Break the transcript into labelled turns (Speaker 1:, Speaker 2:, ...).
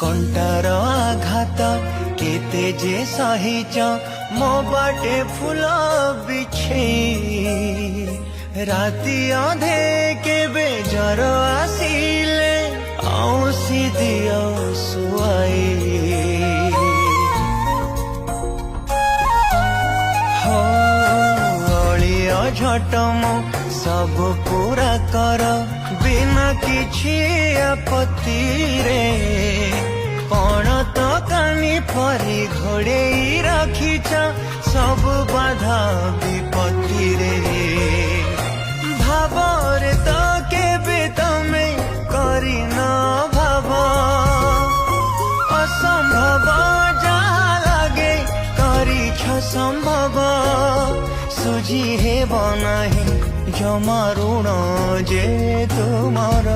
Speaker 1: Kantar आघात केते जे सहिच मो बाटे फूल बिछे राति अधे केबे जर आसिले आउसी दियो सुआई हो अलिया झटम सब पूरा कर बिना किछि आपत्ति रे पण तो कानी परी घोड़ेई रखिछ सब बाधा विपत्ति रे भावर तो केबे तमे करी न भाव असंभव जहा लागे करिछ संभव सुझी हेब नाही जमा ऋण जे तुमर।